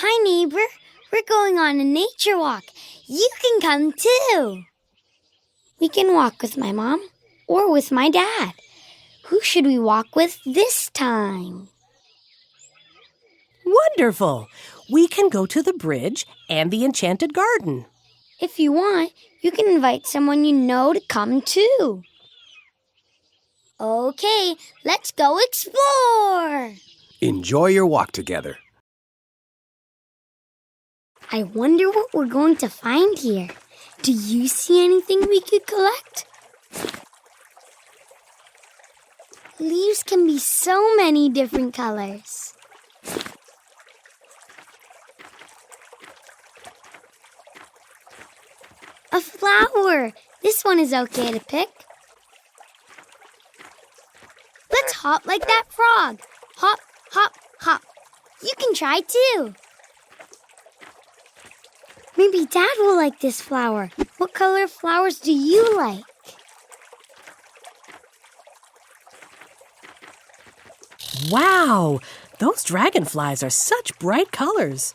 Hi, neighbor. We're going on a nature walk. You can come too. We can walk with my mom or with my dad. Who should we walk with this time? Wonderful! We can go to the bridge and the enchanted garden. If you want, you can invite someone you know to come too. Okay, let's go explore! Enjoy your walk together. I wonder what we're going to find here. Do you see anything we could collect? Leaves can be so many different colors. A flower! This one is okay to pick. Let's hop like that frog. Hop, hop, hop. You can try too. Maybe Dad will like this flower. What color flowers do you like? Wow! Those dragonflies are such bright colors.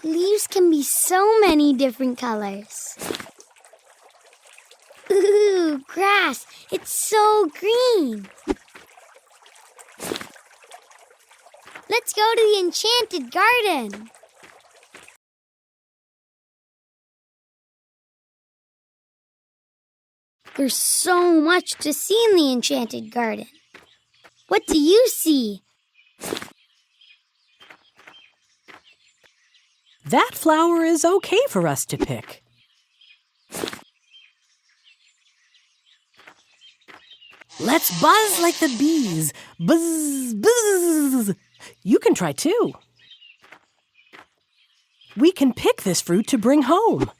Leaves can be so many different colors. Ooh, grass. It's so green. Let's go to the enchanted garden. There's so much to see in the enchanted garden. What do you see? That flower is okay for us to pick. Let's buzz like the bees. Buzz, buzz. You can try too. We can pick this fruit to bring home.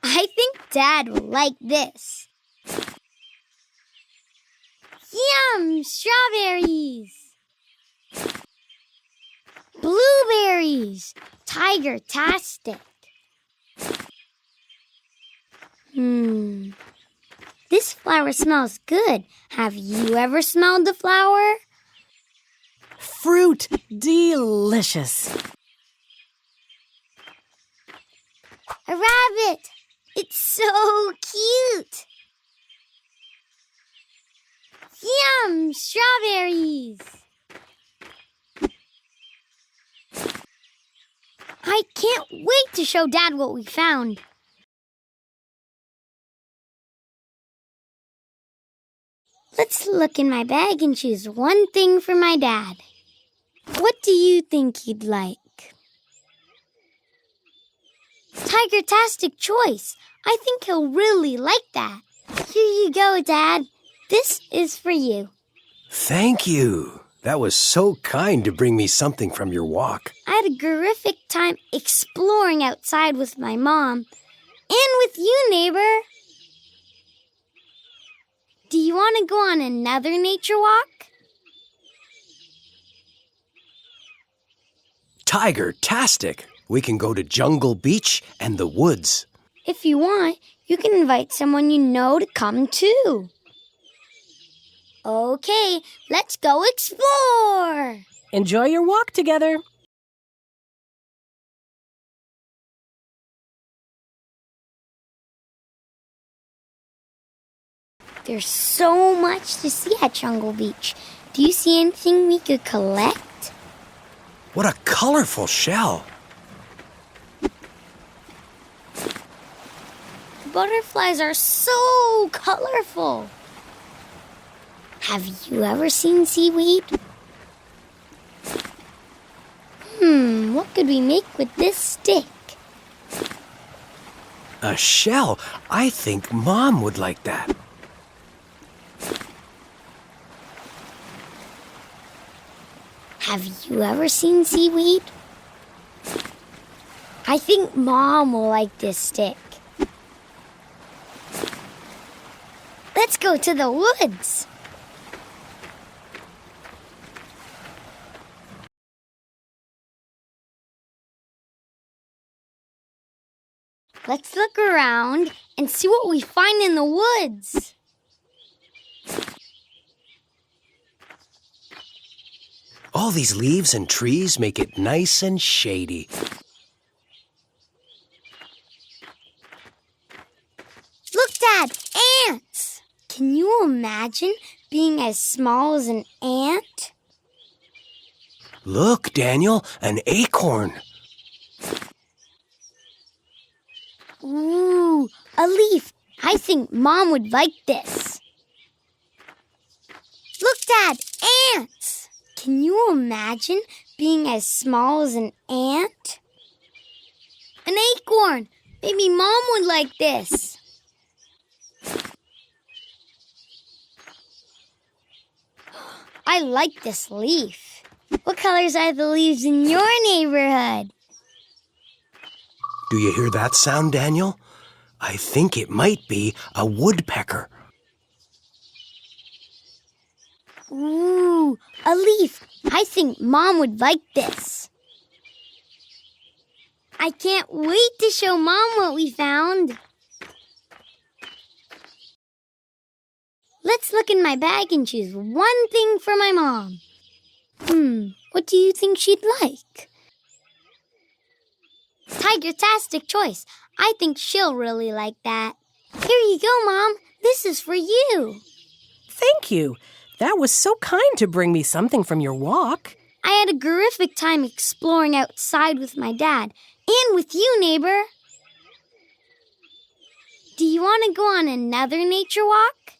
I think Dad will like this. Yum! Strawberries! Blueberries! Tiger-tastic! This flower smells good. Have you ever smelled the flower? Fruit, delicious. A rabbit! It's so cute! Yum! Strawberries! I can't wait to show Dad what we found. Let's look in my bag and choose one thing for my dad. What do you think he'd like? Tiger-tastic choice. I think he'll really like that. Here you go, Dad. This is for you. Thank you. That was so kind to bring me something from your walk. I had a terrific time exploring outside with my mom and with you, neighbor. Do you want to go on another nature walk? Tiger-tastic. We can go to Jungle Beach and the woods. If you want, you can invite someone you know to come too. Okay, let's go explore. Enjoy your walk together. There's so much to see at Jungle Beach. Do you see anything we could collect? What a colorful shell. The butterflies are so colorful. Have you ever seen seaweed? What could we make with this stick? A shell. I think Mom would like that. Have you ever seen seaweed? I think Mom will like this stick. Let's go to the woods. Let's look around and see what we find in the woods. All these leaves and trees make it nice and shady. Look, Dad, ants! Can you imagine being as small as an ant? Look, Daniel, an acorn. Ooh, a leaf. I think Mom would like this. Look, Dad, ants! Can you imagine being as small as an ant? An acorn. Maybe Mom would like this. I like this leaf. What colors are the leaves in your neighborhood? Do you hear that sound, Daniel? I think it might be a woodpecker. Ooh, a leaf. I think Mom would like this. I can't wait to show Mom what we found. Let's look in my bag and choose one thing for my mom. What do you think she'd like? Tiger-tastic choice. I think she'll really like that. Here you go, Mom. This is for you. Thank you. That was so kind to bring me something from your walk. I had a terrific time exploring outside with my dad and with you, neighbor. Do you want to go on another nature walk?